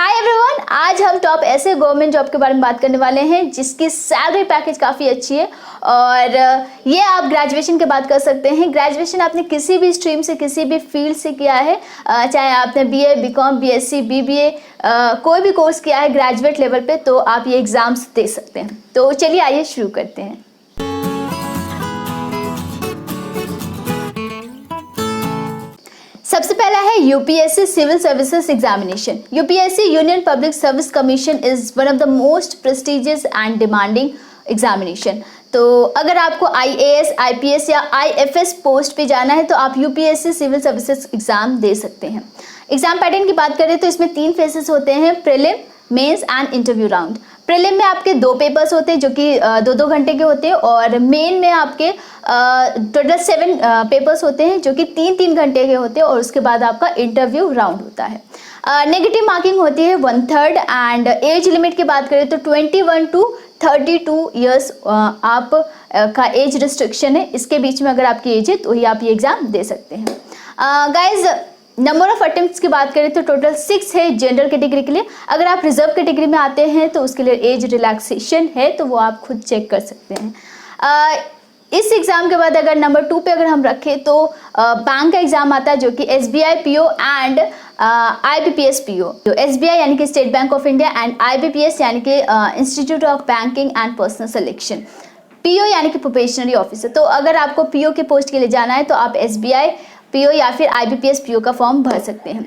Hi everyone, आज हम top ऐसे गवर्नमेंट जॉब के बारे में बात करने वाले हैं जिसकी सैलरी पैकेज काफ़ी अच्छी है और ये आप ग्रेजुएशन के बाद कर सकते हैं। ग्रेजुएशन आपने किसी भी स्ट्रीम से किसी भी फील्ड से किया है, चाहे आपने बीए, बीकॉम, बीएससी, बीबीए कोई भी कोर्स किया है ग्रेजुएट लेवल पे, तो आप ये एग्ज़ाम्स दे सकते हैं। तो चलिए आइए शुरू करते हैं। सबसे पहला है UPSC civil services examination. UPSC union public service commission is one of the most prestigious and demanding examination. तो अगर आपको आईएएस, आईपीएस या आईएफएस पोस्ट पे जाना है तो आप यूपीएससी सिविल सर्विसेज एग्जाम दे सकते हैं। एग्जाम पैटर्न की बात करें तो इसमें 3 फेजेस होते हैं, prelim, mains and interview round. Prelim में आपके 2 पेपर्स होते हैं जो कि 2-2 घंटे के होते हैं और मेन में आपके टोटल 7 पेपर्स होते हैं जो कि 3-3 घंटे के होते हैं और उसके बाद आपका इंटरव्यू राउंड होता है। नेगेटिव मार्किंग होती है 1/3 एंड एज लिमिट की बात करें तो 21 to 32 ईयर्स आप का एज रिस्ट्रिक्शन है। इसके बीच में अगर आपकी एज है तो ही आप ये एग्ज़ाम दे सकते हैं। गाइज, नंबर ऑफ अटेम्प्ट्स की बात करें तो टोटल 6 है जनरल कैटेगरी के लिए। अगर आप रिजर्व कैटेगरी में आते हैं तो उसके लिए एज रिलैक्सेशन है, तो वो आप खुद चेक कर सकते हैं। इस एग्ज़ाम के बाद अगर नंबर 2 पे अगर हम रखें तो बैंक का एग्ज़ाम आता है जो कि SBI PO and IBPS PO. जो एसबीआई यानी कि state bank of India and IBPS यानी कि institute of banking and personal selection. PO यानी कि प्रोबेशनरी ऑफिसर। तो अगर आपको पीओ के पोस्ट के लिए जाना है तो आप एसबीआई पीओ या फिर आईबीपीएस पीओ का फॉर्म भर सकते हैं।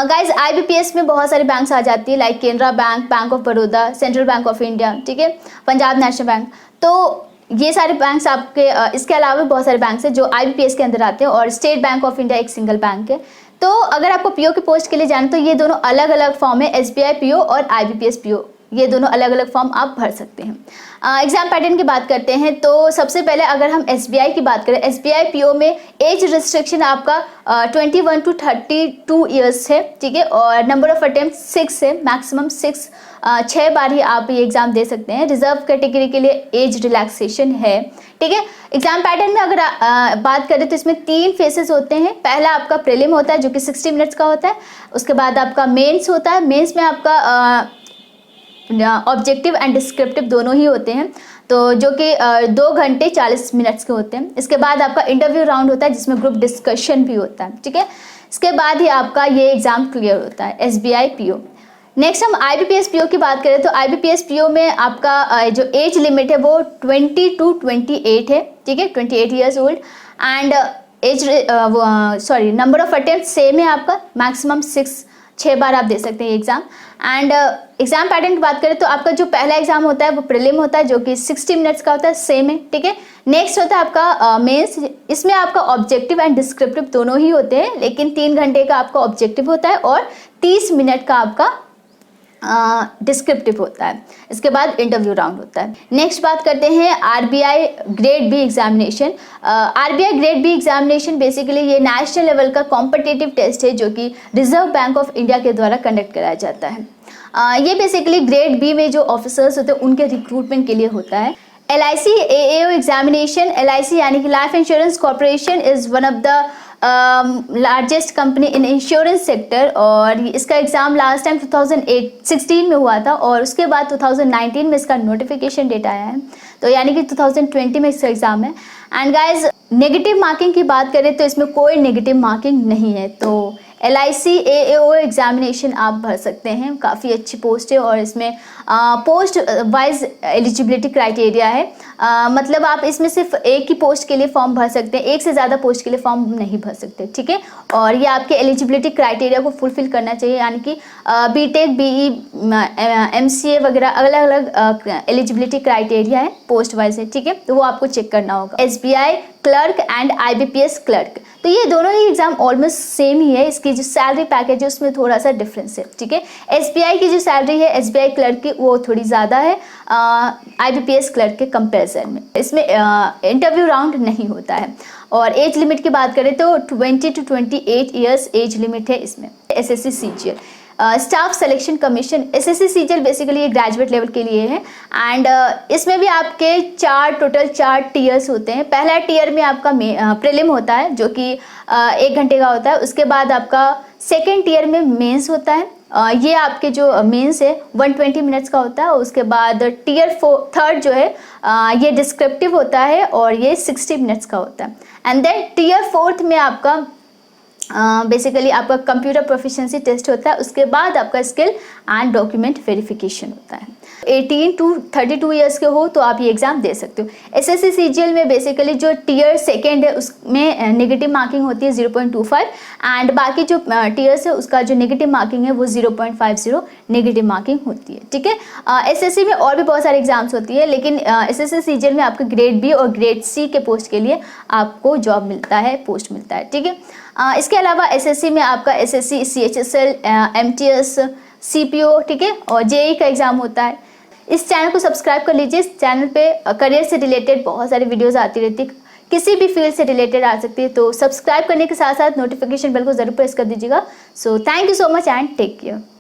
गाइज, आईबीपीएस में बहुत सारी बैंक्स आ जाती है like Canara bank, bank of Baroda, central bank of India, ठीक है, पंजाब नेशनल बैंक। तो ये सारे बैंक्स आपके इसके अलावा बहुत सारे बैंक्स हैं जो आईबीपीएस के अंदर आते हैं और स्टेट बैंक ऑफ इंडिया एक सिंगल बैंक है। तो अगर आपको पीओ के पोस्ट के लिए जाना तो ये दोनों अलग अलग फॉर्म है, एसबीआई पीओ और आईबीपीएस पीओ, ये दोनों अलग अलग फॉर्म आप भर सकते हैं। एग्जाम पैटर्न की बात करते हैं तो सबसे पहले अगर हम एसबीआई की बात करें, एसबीआई पीओ में एज रिस्ट्रिक्शन आपका 21 to 32 ईयर्स है, ठीक है, और नंबर ऑफ अटेम्प्ट 6 है, मैक्सिमम 6 बार ही आप ये एग्ज़ाम दे सकते हैं। रिजर्व कैटेगरी के लिए एज रिलैक्सेशन है, ठीक है। एग्जाम पैटर्न में अगर बात करें तो इसमें 3 फेसेस होते हैं। पहला आपका प्रीलिम होता है जो कि 60 मिनट्स का होता है, उसके बाद आपका मेंस होता है। मेंस में आपका ऑब्जेक्टिव एंड डिस्क्रिप्टिव दोनों ही होते हैं, तो जो कि 2 घंटे 40 मिनट्स के होते हैं। इसके बाद आपका इंटरव्यू राउंड होता है जिसमें ग्रुप डिस्कशन भी होता है, ठीक है। इसके बाद ही आपका ये एग्ज़ाम क्लियर होता है, एसबीआई पीओ। नेक्स्ट हम आईबीपीएस पीओ की बात करें तो आईबीपीएस पीओ में आपका जो एज लिमिट है वो 20 to 28 है, ठीक है, 28 years old and number of attempt same है आपका, मैक्सिमम 6 बार आप दे सकते हैं एग्ज़ाम। एंड एग्जाम पैटर्न की बात करें तो आपका जो पहला एग्जाम होता है वो प्रीलिम होता है जो कि 60 मिनट्स का होता है, सेम है, ठीक है। नेक्स्ट होता है आपका मेंस। इसमें आपका ऑब्जेक्टिव एंड डिस्क्रिप्टिव दोनों ही होते हैं, लेकिन 3 घंटे का आपका ऑब्जेक्टिव होता है और 30 मिनट का आपका डिस्क्रिप्टिव होता है। इसके बाद इंटरव्यू राउंड होता है। नेक्स्ट बात करते हैं RBI grade B examination. RBI grade B examination basically ये नेशनल लेवल का कॉम्पिटिटिव टेस्ट है जो कि रिजर्व बैंक ऑफ इंडिया के द्वारा कंडक्ट कराया जाता है। ये बेसिकली ग्रेड बी में जो ऑफिसर्स होते हैं उनके रिक्रूटमेंट के लिए होता है। LIC AAO एग्जामिनेशन, LIC यानी कि life insurance corporation is one of the largest company in insurance sector और इसका एग्ज़ाम लास्ट टाइम 2016 में हुआ था और उसके बाद 2019 में इसका नोटिफिकेशन डेट आया है, तो यानी कि 2020 में इसका एग्ज़ाम है। एंड गाइज, नेगेटिव मार्किंग की बात करें तो इसमें कोई नेगेटिव मार्किंग नहीं है, तो LIC AAO एग्जामिनेशन आप भर सकते हैं। काफ़ी अच्छी पोस्ट है और इसमें पोस्ट वाइज एलिजिबिलिटी क्राइटेरिया है, मतलब आप इसमें सिर्फ एक ही पोस्ट के लिए फॉर्म भर सकते हैं, एक से ज़्यादा पोस्ट के लिए फॉर्म नहीं भर सकते, ठीक है। और ये आपके एलिजिबिलिटी क्राइटेरिया को फुलफिल करना चाहिए, यानी कि बीटेक, BE, MCA वगैरह अलग अलग एलिजिबिलिटी क्राइटेरिया है, पोस्ट वाइज है, ठीक है, तो वो आपको चेक करना होगा। SBI clerk and IBPS clerk, तो ये दोनों ही एग्जाम ऑलमोस्ट सेम ही है। इसकी जो सैलरी पैकेज है उसमें थोड़ा सा डिफरेंस है, ठीक है। SBI की जो सैलरी है SBI क्लर्क की वो थोड़ी ज़्यादा है IBPS क्लर्क के कंपैरिजन में। इसमें इंटरव्यू राउंड नहीं होता है। और एज लिमिट की बात करें तो 20 to 28 ईयर्स एज लिमिट है इसमें। SSC CGL staff selection commission, SSC CGL basically ये ग्रेजुएट लेवल के लिए है एंड इसमें भी आपके टोटल 4 टीयर्स होते हैं। पहला टीयर में आपका प्रीलिम होता है जो कि 1 घंटे का होता है, उसके बाद आपका सेकेंड टीयर में मेंस होता है, ये आपके जो मेंस है 120 मिनट्स का होता है। उसके बाद टियर 3 जो है ये डिस्क्रिप्टिव होता है और ये 60 मिनट्स का होता है। एंड देन टियर 4 में आपका बेसिकली आपका कंप्यूटर प्रोफिशिएंसी टेस्ट होता है। उसके बाद आपका स्किल एंड डॉक्यूमेंट वेरिफिकेशन होता है। 18 to 32 ईयर्स के हो तो आप ये एग्ज़ाम दे सकते हो। एसएससी सीजीएल में बेसिकली जो टियर 2 है उसमें नेगेटिव मार्किंग होती है 0.25 एंड बाकी जो टियर्स है उसका जो नेगेटिव मार्किंग है वो 0.50 नेगेटिव मार्किंग होती है। ठीक है, एसएससी में और भी बहुत सारे एग्जाम्स होती है, लेकिन एसएससी सीजीएल में आपको ग्रेड बी और ग्रेड सी के पोस्ट के लिए आपको जॉब मिलता है, पोस्ट मिलता है। ठीक है, इसके अलावा एसएससी में आपका एसएससी, सीएचएसएल, एमटीएस, सीपीओ, ठीक है, और जेईई का एग्ज़ाम होता है। इस चैनल को सब्सक्राइब कर लीजिए। इस चैनल पे करियर से रिलेटेड बहुत सारी वीडियोस आती रहती है, किसी भी फील्ड से रिलेटेड आ सकती है। तो सब्सक्राइब करने के साथ साथ नोटिफिकेशन बेल को ज़रूर प्रेस कर दीजिएगा। So thank you so much and take care.